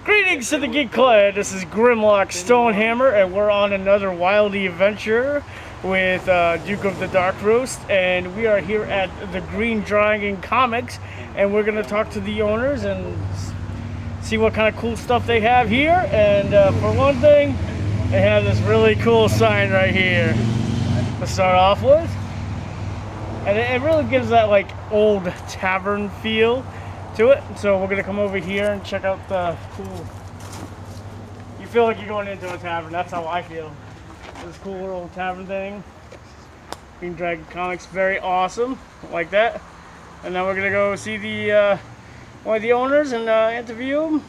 Greetings to the Geek Clan. This is Grimlock Stonehammer, and we're on another wildy adventure with Duke of the Dark Roast, and we are here at the Green Dragon Comics, and we're going to talk to the owners and see what kind of cool stuff they have here. And for one thing, they have this really cool sign right here to start off with, and it really gives that like old tavern feel to it. So we're gonna come over here and check out the cool. You feel like you're going into a tavern. That's how I feel. This cool little tavern thing. Green Dragon Comics, very awesome, like that. And now we're gonna go see the one of the owners and interview him,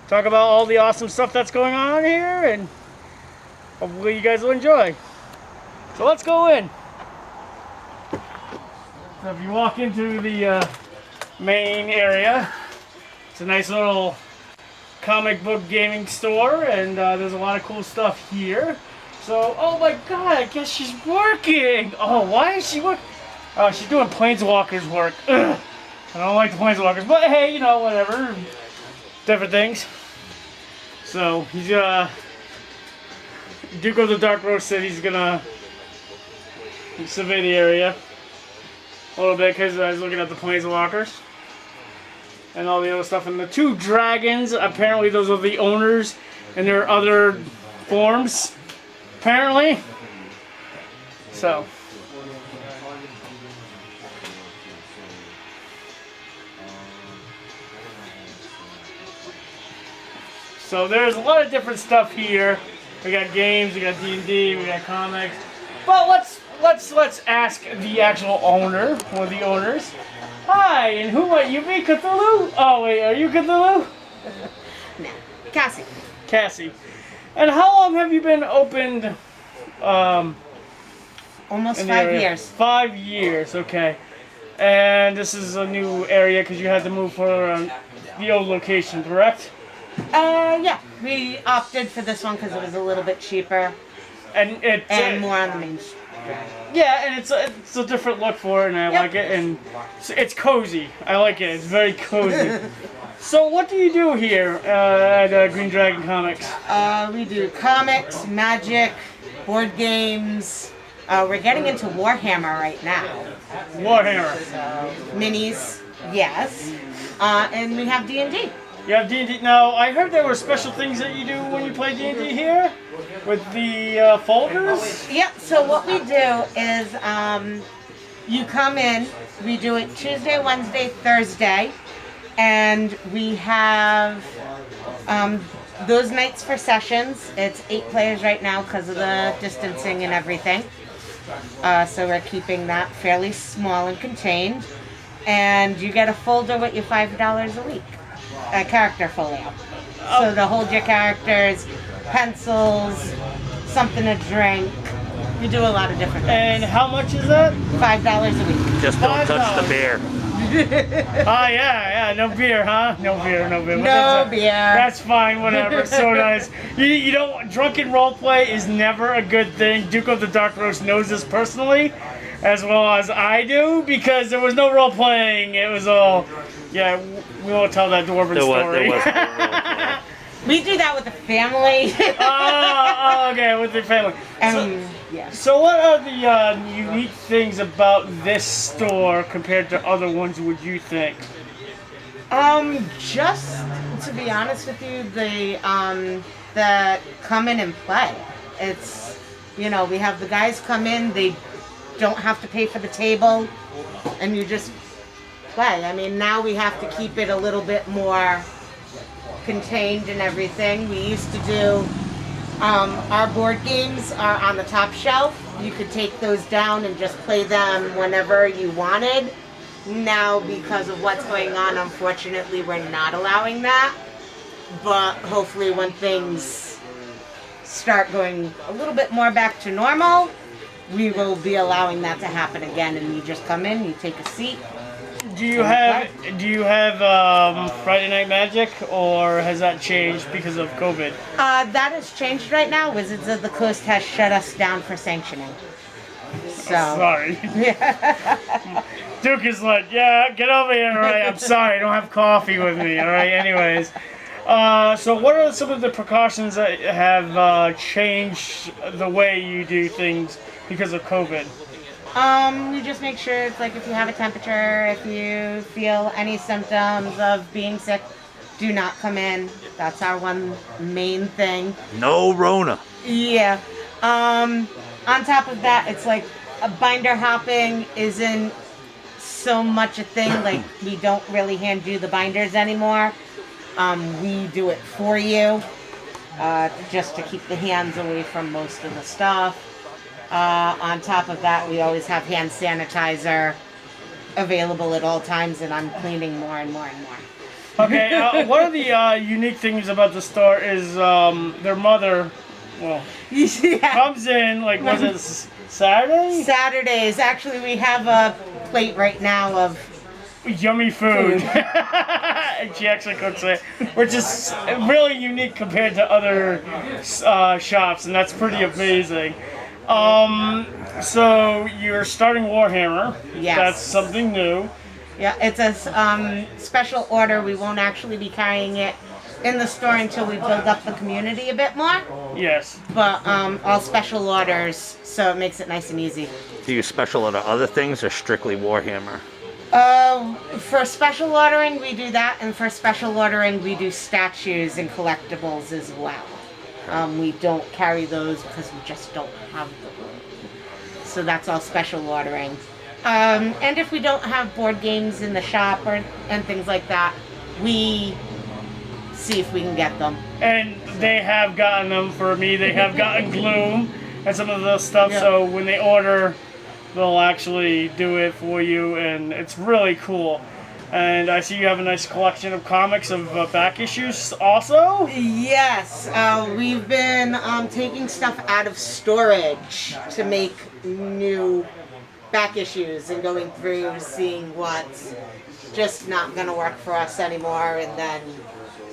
talk about all the awesome stuff that's going on here, and hopefully you guys will enjoy. So let's go in. So if you walk into the main area, it's a nice little comic book gaming store, and there's a lot of cool stuff here. So, oh my god, I guess she's working. Oh, why is she working? Oh, she's doing Planeswalkers work. Ugh. I don't like the Planeswalkers, but hey, you know, whatever. Different things. So, he's Duke of the Dark Roast said he's gonna survey the area a little bit because I was looking at the Planeswalkers and all the other stuff. And the two dragons, apparently those are the owners, and there are other forms, apparently. So. So there's a lot of different stuff here. We got games, we got D&D, we got comics. But let's ask the actual owner, one of the owners. Hi, and who might you be, Cthulhu? Oh wait, are you Cthulhu? No, Cassie. Cassie. And how long have you been opened? Almost 5 years. 5 years, okay. And this is a new area because you had to move for the old location, correct? Yeah, we opted for this one because it was a little bit cheaper and more on the main street. Yeah, and it's a different look for it, and I like it, and it's cozy. I like it. It's very cozy. So what do you do here at Green Dragon Comics? We do comics, magic, board games. We're getting into Warhammer right now. Warhammer. Minis, yes. And we have D&D. You have D&D. Now, I heard there were special things that you do when you play D&D here with the folders. Yeah, so what we do is you come in, we do it Tuesday, Wednesday, Thursday, and we have those nights for sessions. It's 8 players right now because of the distancing and everything. So we're keeping that fairly small and contained. And you get a folder with your $5 a week. A character folio. So to hold your characters, pencils, something to drink. You do a lot of different things. And how much is that? $5 a week. Just don't touch the beer. Oh yeah, no beer, huh? No beer. No beer. That's fine, whatever. So nice. You know, drunken roleplay is never a good thing. Duke of the Dark Roast knows this personally, as well as I do, because there was no role playing. It was all, yeah. We won't tell that dwarven story. We do that with the family. Okay, with the family. Yeah. So what are the unique things about this store compared to other ones, would you think? Just to be honest with you, the come in and play. It's, you know, we have the guys come in, they don't have to pay for the table, and you just play. I mean, now we have to keep it a little bit more contained and everything. We used to do our board games are on the top shelf. You could take those down and just play them whenever you wanted. Now, because of what's going on, unfortunately, we're not allowing that. But hopefully when things start going a little bit more back to normal, we will be allowing that to happen again. And you just come in, you take a seat. Do you have Friday Night Magic, or has that changed because of COVID? That has changed right now. Wizards of the Coast has shut us down for sanctioning. So. Sorry. Duke is like, yeah, get over here, all right? I'm sorry, I don't have coffee with me, all right? Anyways. So what are some of the precautions that have changed the way you do things because of COVID? You just make sure it's like if you have a temperature, if you feel any symptoms of being sick, do not come in. That's our one main thing. No Rona. Yeah. On top of that, it's like a binder hopping isn't so much a thing. Like we don't really hand do the binders anymore. We do it for you, just to keep the hands away from most of the stuff. On top of that, we always have hand sanitizer available at all times, and I'm cleaning more and more and more. Okay, one of the unique things about the store is their mother, well, Yeah. comes in, like, was it Saturday? Saturdays, actually, we have a plate right now of Yummy food. And she actually cooks it, which is really unique compared to other shops, and that's pretty amazing. So you're starting Warhammer. Yes. That's something new. Yeah, it's a special order. We won't actually be carrying it in the store until we build up the community a bit more. Yes. But all special orders, so it makes it nice and easy. Do you special order other things or strictly Warhammer? For special ordering, we do that, and for special ordering, we do statues and collectibles as well. We don't carry those because we just don't have the room. So that's all special ordering. And if we don't have board games in the shop and things like that, we see if we can get them. And they have gotten them for me. They have gotten Gloom and some of the stuff. Yeah. So when they order, they'll actually do it for you, and it's really cool. And I see you have a nice collection of comics of back issues also. Yes, we've been taking stuff out of storage to make new back issues and going through seeing what's just not going to work for us anymore and then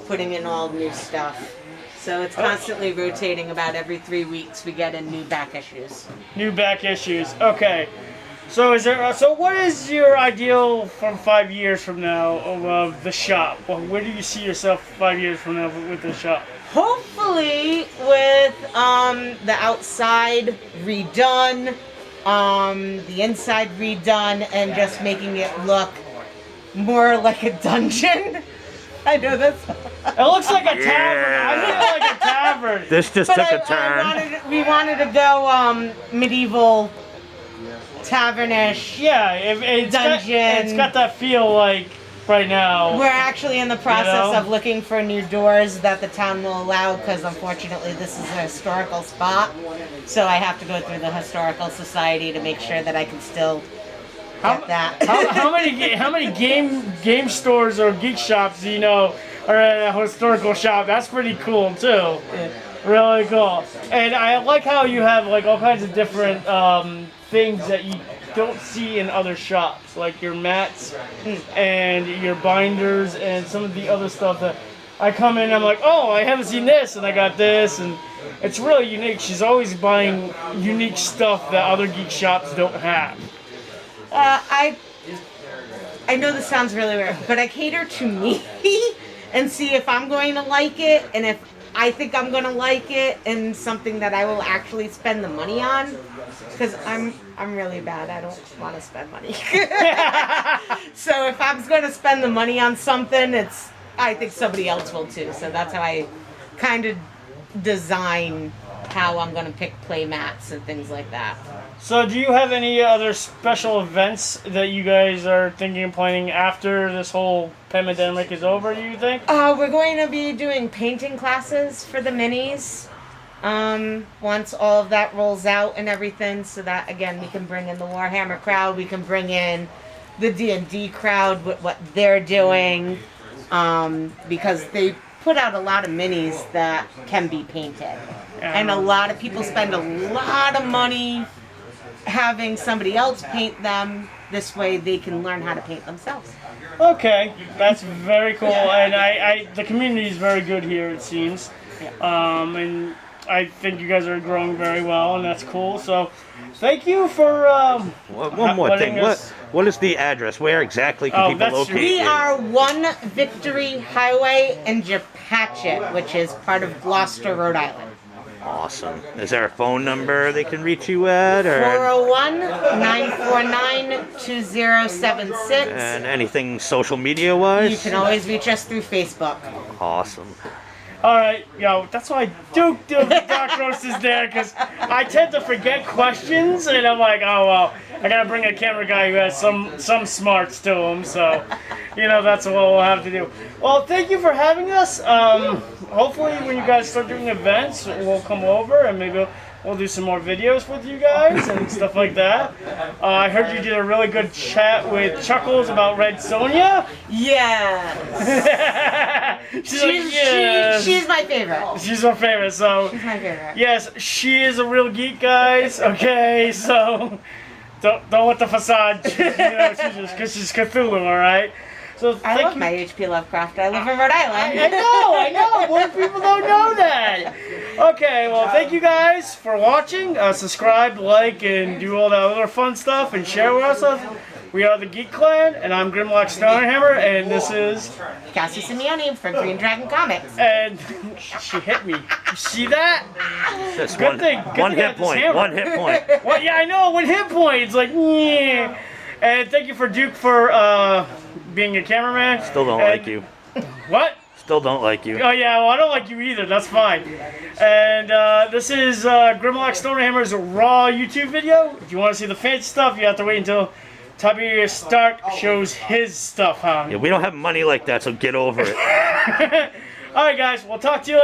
putting in all new stuff. So it's constantly rotating. About every 3 weeks we get in new back issues. New back issues. Okay. So so what is your ideal from 5 years from now of the shop? Well, where do you see yourself 5 years from now with the shop? Hopefully with the outside redone, the inside redone, and just making it look more like a dungeon. I know that's... It looks like a tavern. I feel like a tavern. This just But took a turn. we wanted to go medieval, tavernish. Yeah, it's Dungeon. It's got that feel like right now. We're actually in the process You know? of looking for new doors that the town will allow because unfortunately this is a historical spot. So I have to go through the historical society to make sure that I can still get that. How many game stores or geek shops do you know are at a historical shop? That's pretty cool too. Really cool. And I like how you have like all kinds of different things that you don't see in other shops, like your mats and your binders and some of the other stuff that I come in and I'm like, oh, I haven't seen this and I got this, and it's really unique. She's always buying unique stuff that other geek shops don't have. I know this sounds really weird, but I cater to me and see if I'm going to like it, and if I think I'm going to like it, and something that I will actually spend the money on, because I'm really bad. I don't want to spend money. So if I'm going to spend the money on something, I think somebody else will too. So that's how I kind of design how I'm going to pick play mats and things like that. So do you have any other special events that you guys are thinking of planning after this whole pandemic is over, do you think? We're going to be doing painting classes for the minis. Once all of that rolls out and everything, so that again we can bring in the Warhammer crowd, we can bring in the D&D crowd with what they're doing, because they put out a lot of minis that can be painted. And a lot of people spend a lot of money having somebody else paint them. This way they can learn how to paint themselves. Okay, that's very cool, and I the community is very good here, it seems. And I think you guys are growing very well, and that's cool. So, thank you for One more letting thing. us- What is the address? Where exactly can Oh, people that's locate true. We you? are 1 Victory Highway in Japatchit, which is part of Gloucester, Rhode Island. Awesome. Is there a phone number they can reach you at? Or 401-949-2076. and anything social media You wise? can always reach us through Facebook. Awesome. All right, yo, that's why Duke of the Dark Roast is there, because I tend to forget questions, and I'm like, oh, well, I got to bring a camera guy who has some smarts to him, so, you know, that's what we'll have to do. Well, thank you for having us. Hopefully, when you guys start doing events, we'll come over, and maybe we'll do some more videos with you guys and stuff like that. I heard you did a really good chat with Chuckles about Red Sonja. Yeah. She's like, yes. She's my favorite. She's our favorite, so She's my favorite. yes, she is a real geek, guys. Okay, so don't let the facade, you know, because she's Cthulhu, all right. So I thank love you. my H.P. Lovecraft. I live in Rhode Island. I know. More people don't know that. Okay, well, thank you guys for watching. Subscribe, like, and do all that other fun stuff, and share with us. We are the Geek Clan, and I'm Grimlock Stonehammer, and this is. Cassie Simeone from Green Dragon Comics. And she hit me. You see that? Just Good thing- good one thing I hit got this point. hammer. One hit point. Well, yeah, I know. 1 hit point. It's like, yeah. And thank you for Duke for being a cameraman. Still don't And- like you. What? Still don't like you. Oh yeah, well I don't like you either. That's fine. And this is Grimlock Stonehammer's raw YouTube video. If you want to see the fancy stuff, you have to wait until Tiberius Stark shows his stuff, huh? Yeah, we don't have money like that, so get over it. All right, guys. We'll talk to you later.